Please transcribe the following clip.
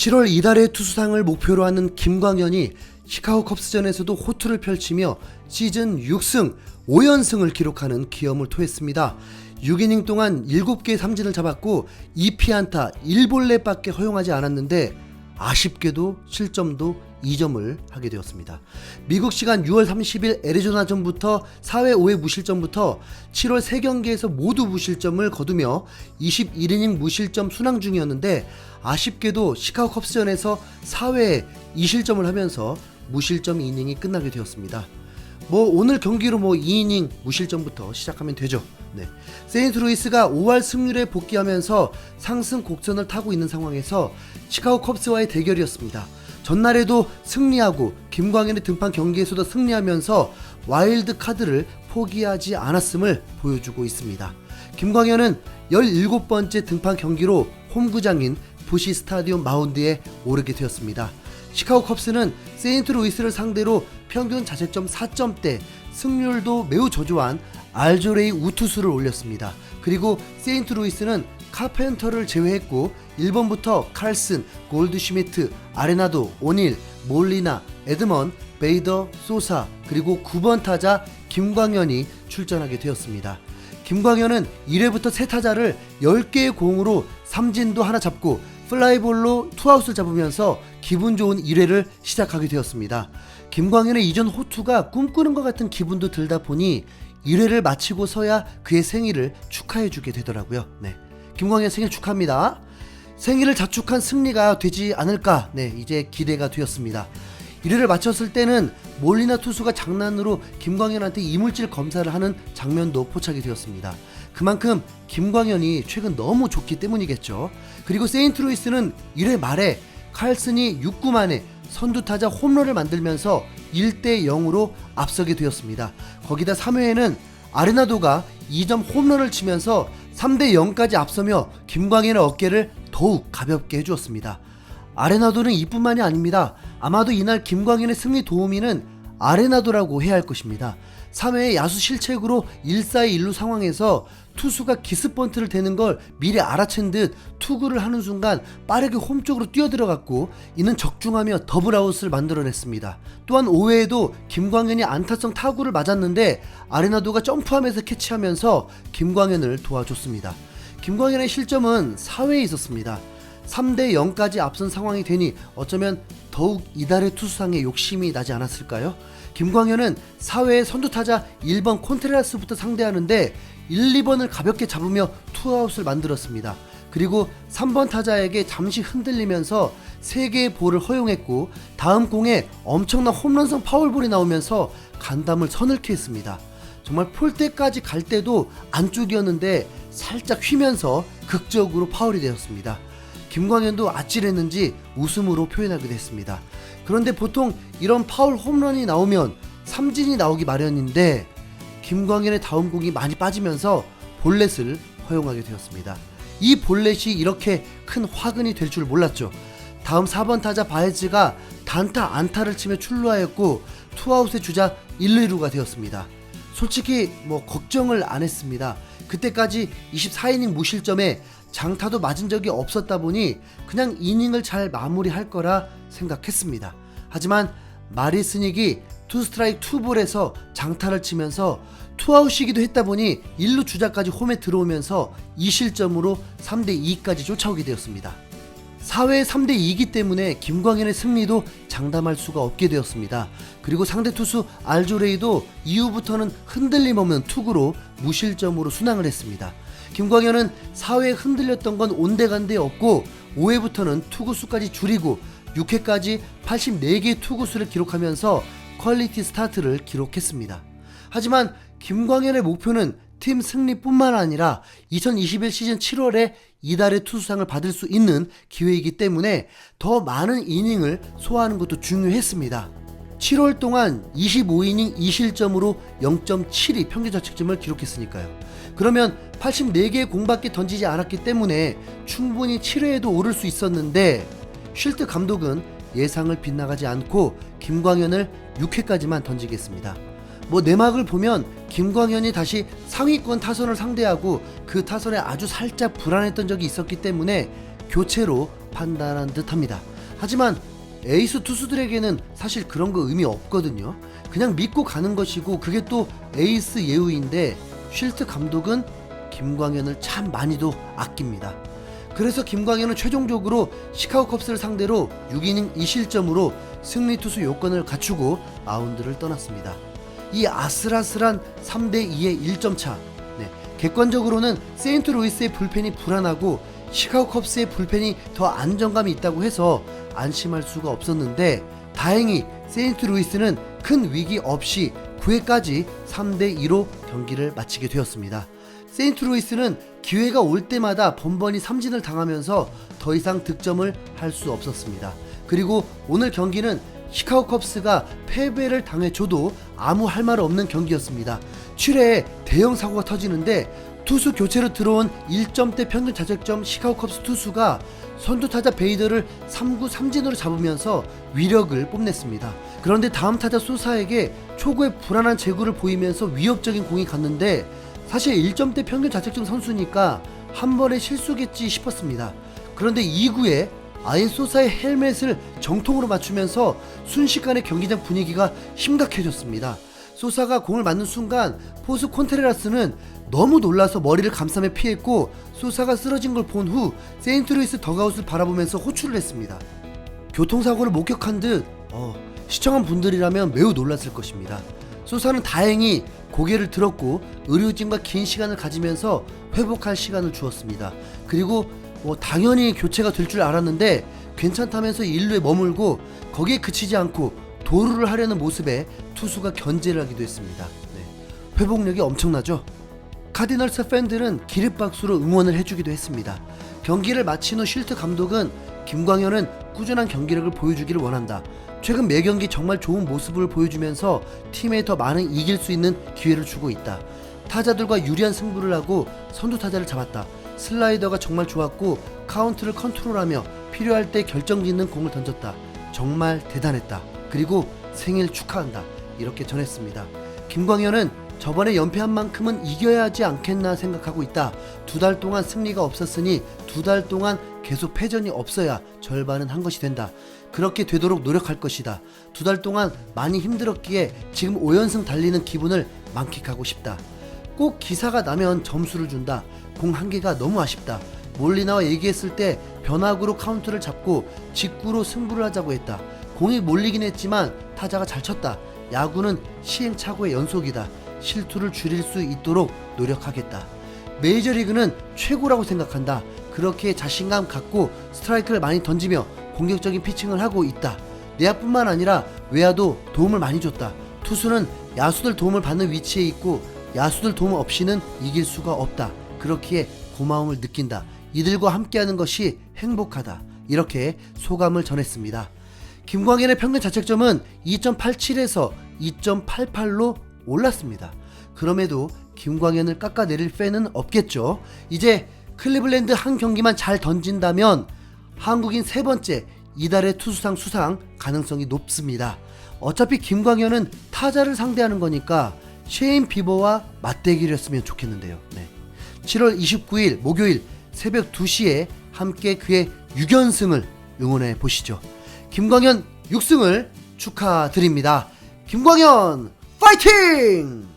7월 이달의 투수상을 목표로 하는 김광현이 시카고 컵스전에서도 호투를 펼치며 시즌 6승 5연승을 기록하는 기염을 토했습니다. 6이닝 동안 7개의 삼진을 잡았고 2피안타 1볼넷밖에 허용하지 않았는데 아쉽게도 실점도 2점을 하게 되었습니다. 미국 시간 6월 30일 애리조나전부터 4회 5회 무실점부터 7월 3경기에서 모두 무실점을 거두며 21이닝 무실점 순항 중이었는데 아쉽게도 시카고 컵스전에서 4회에 2실점을 하면서 무실점 이닝이 끝나게 되었습니다. 오늘 경기로 2이닝 무실점부터 시작하면 되죠. 세인트루이스가 5할 승률에 복귀하면서 상승 곡선을 타고 있는 상황에서 시카고 컵스와의 대결이었습니다. 전날에도 승리하고 김광현의 등판 경기에서도 승리하면서 와일드 카드를 포기하지 않았음을 보여주고 있습니다. 김광현은 17번째 등판 경기로 홈구장인 부시 스타디움 마운드에 오르게 되었습니다. 시카고 컵스는 세인트루이스를 상대로 평균 자책점 4점대, 승률도 매우 저조한 알조레이 우투수를 올렸습니다. 그리고 세인트루이스는 카펜터를 제외했고 1번부터 칼슨, 골드슈미트, 아레나도, 오닐, 몰리나, 에드먼, 베이더, 소사, 그리고 9번 타자 김광현이 출전하게 되었습니다. 김광현은 1회부터 세 타자를 10개의 공으로 삼진도 하나 잡고 플라이볼로 투아웃을 잡으면서 기분 좋은 1회를 시작하게 되었습니다. 김광현의 이전 호투가 꿈꾸는 것 같은 기분도 들다 보니 1회를 마치고서야 그의 생일을 축하해주게 되더라고요. 김광현 생일 축하합니다. 생일을 자축한 승리가 되지 않을까 이제 기대가 되었습니다. 1회를 마쳤을 때는 몰리나 투수가 장난으로 김광현한테 이물질 검사를 하는 장면도 포착이 되었습니다. 그만큼 김광현이 최근 너무 좋기 때문이겠죠. 그리고 세인트루이스는 1회 말에 칼슨이 6구 만에 선두타자 홈런을 만들면서 1대0으로 앞서게 되었습니다. 거기다 3회에는 아레나도가 2점 홈런을 치면서 3대0까지 앞서며 김광현의 어깨를 더욱 가볍게 해주었습니다. 아레나도는 이뿐만이 아닙니다. 아마도 이날 김광현의 승리 도우미는 아레나도라고 해야 할 것입니다. 3회에 야수 실책으로 1사의 1루 상황에서 투수가 기스번트를 대는 걸 미리 알아챈 듯 투구를 하는 순간 빠르게 홈 쪽으로 뛰어들어갔고 이는 적중하며 더블아웃을 만들어냈습니다. 또한 5회에도 김광현이 안타성 타구를 맞았는데 아레나도가 점프하면서 캐치하면서 김광현을 도와줬습니다. 김광현의 실점은 4회에 있었습니다. 3대0까지 앞선 상황이 되니 어쩌면 더욱 이달의 투수상에 욕심이 나지 않았을까요? 김광현은 4회에 선두타자 1번 콘트레라스부터 상대하는데 1, 2번을 가볍게 잡으며 투아웃을 만들었습니다. 그리고 3번 타자에게 잠시 흔들리면서 3개의 볼을 허용했고 다음 공에 엄청난 홈런성 파울볼이 나오면서 간담을 서늘케 했습니다. 정말 폴대까지 갈 때도 안쪽이었는데 살짝 휘면서 극적으로 파울이 되었습니다. 김광현도 아찔했는지 웃음으로 표현하기도 했습니다. 그런데 보통 이런 파울 홈런이 나오면 삼진이 나오기 마련인데 김광현의 다음 공이 많이 빠지면서 볼넷을 허용하게 되었습니다. 이 볼넷이 이렇게 큰 화근이 될 줄 몰랐죠. 다음 4번 타자 바에즈가 단타 안타를 치며 출루하였고 투아웃의 주자 1, 2루가 되었습니다. 솔직히 걱정을 안 했습니다. 그때까지 24이닝 무실점에 장타도 맞은 적이 없었다 보니 그냥 이닝을 잘 마무리할 거라 생각했습니다. 하지만 마리스닉이 투스트라이크 투볼에서 장타를 치면서 투아웃이기도 했다 보니 1루 주자까지 홈에 들어오면서 2실점으로 3대2까지 쫓아오게 되었습니다. 4회에 3대2이기 때문에 김광현의 승리도 장담할 수가 없게 되었습니다. 그리고 상대 투수 알조레이도 이후부터는 흔들림 없는 투구로 무실점으로 순항을 했습니다. 김광현은 4회에 흔들렸던 건 온데간데 없고 5회부터는 투구수까지 줄이고 6회까지 84개의 투구수를 기록하면서 퀄리티 스타트를 기록했습니다. 하지만 김광현의 목표는 팀 승리뿐만 아니라 2021 시즌 7월에 이달의 투수상을 받을 수 있는 기회이기 때문에 더 많은 이닝을 소화하는 것도 중요했습니다. 7월 동안 25이닝 2실점으로 0.72 평균 자책점을 기록했으니까요. 그러면 84개의 공밖에 던지지 않았기 때문에 충분히 7회에도 오를 수 있었는데 쉴트 감독은 예상을 빗나가지 않고 김광현을 6회까지만 던지겠습니다. 내막을 보면 김광현이 다시 상위권 타선을 상대하고 그 타선에 아주 살짝 불안했던 적이 있었기 때문에 교체로 판단한 듯합니다. 하지만 에이스 투수들에게는 사실 그런 거 의미 없거든요. 그냥 믿고 가는 것이고 그게 또 에이스 예우인데 쉴트 감독은 김광현을 참 많이도 아낍니다. 그래서 김광현은 최종적으로 시카고 컵스를 상대로 6이닝 2실점으로 승리 투수 요건을 갖추고 마운드를 떠났습니다. 이 아슬아슬한 3대2의 1점 차. 객관적으로는 세인트루이스의 불펜이 불안하고 시카고 컵스의 불펜이 더 안정감이 있다고 해서 안심할 수가 없었는데 다행히 세인트루이스는 큰 위기 없이 9회까지 3대2로 경기를 마치게 되었습니다. 세인트루이스는 기회가 올 때마다 번번이 삼진을 당하면서 더 이상 득점을 할 수 없었습니다. 그리고 오늘 경기는 시카고 컵스가 패배를 당해줘도 아무 할 말 없는 경기였습니다. 7회에 대형 사고가 터지는데 투수 교체로 들어온 1점대 평균 자책점 시카고 컵스 투수가 선두타자 베이더를 3구 3진으로 잡으면서 위력을 뽐냈습니다. 그런데 다음 타자 소사에게 초구의 불안한 제구를 보이면서 위협적인 공이 갔는데 사실 1점대 평균 자책점 선수니까 한 번의 실수겠지 싶었습니다. 그런데 2구에 아예 소사의 헬멧을 정통으로 맞추면서 순식간에 경기장 분위기가 심각해졌습니다. 소사가 공을 맞는 순간 포수 콘트레라스는 너무 놀라서 머리를 감싸며 피했고 소사가 쓰러진 걸 본 후 세인트루이스 덕아웃을 바라보면서 호출을 했습니다. 교통사고를 목격한 듯 시청한 분들이라면 매우 놀랐을 것입니다. 소사는 다행히 고개를 들었고 의료진과 긴 시간을 가지면서 회복할 시간을 주었습니다. 그리고 당연히 교체가 될 줄 알았는데 괜찮다면서 1루에 머물고 거기에 그치지 않고 도루를 하려는 모습에 투수가 견제를 하기도 했습니다. 회복력이 엄청나죠? 카디널스 팬들은 기립박수로 응원을 해주기도 했습니다. 경기를 마친 후 쉴트 감독은 김광현은 꾸준한 경기력을 보여주기를 원한다. 최근 매 경기 정말 좋은 모습을 보여주면서 팀에 더 많은 이길 수 있는 기회를 주고 있다. 타자들과 유리한 승부를 하고 선두 타자를 잡았다. 슬라이더가 정말 좋았고 카운트를 컨트롤하며 필요할 때 결정짓는 공을 던졌다. 정말 대단했다. 그리고 생일 축하한다. 이렇게 전했습니다. 김광현은 저번에 연패한 만큼은 이겨야 하지 않겠나 생각하고 있다. 2달 동안 승리가 없었으니 2달 동안 계속 패전이 없어야 절반은 한 것이 된다. 그렇게 되도록 노력할 것이다. 2달 동안 많이 힘들었기에 지금 5연승 달리는 기분을 만끽하고 싶다. 꼭 기사가 나면 점수를 준다. 공 한 개가 너무 아쉽다. 몰리나와 얘기했을 때 변화구로 카운트를 잡고 직구로 승부를 하자고 했다. 공이 몰리긴 했지만 타자가 잘 쳤다. 야구는 시행착오의 연속이다. 실투를 줄일 수 있도록 노력하겠다. 메이저리그는 최고라고 생각한다. 그렇게 자신감 갖고 스트라이크를 많이 던지며 공격적인 피칭을 하고 있다. 내야뿐만 아니라 외야도 도움을 많이 줬다. 투수는 야수들 도움을 받는 위치에 있고 야수들 도움 없이는 이길 수가 없다. 그렇기에 고마움을 느낀다. 이들과 함께하는 것이 행복하다. 이렇게 소감을 전했습니다. 김광현의 평균 자책점은 2.87에서 2.88로 올랐습니다. 그럼에도 김광현을 깎아내릴 팬은 없겠죠. 이제 클리블랜드 한 경기만 잘 던진다면 한국인 세 번째 이달의 투수상 수상 가능성이 높습니다. 어차피 김광현은 타자를 상대하는 거니까 셰인 비버와 맞대기를 했으면 좋겠는데요. 7월 29일 목요일 새벽 2시에 함께 그의 6연승을 응원해 보시죠. 김광현 6승을 축하드립니다. 김광현 파이팅!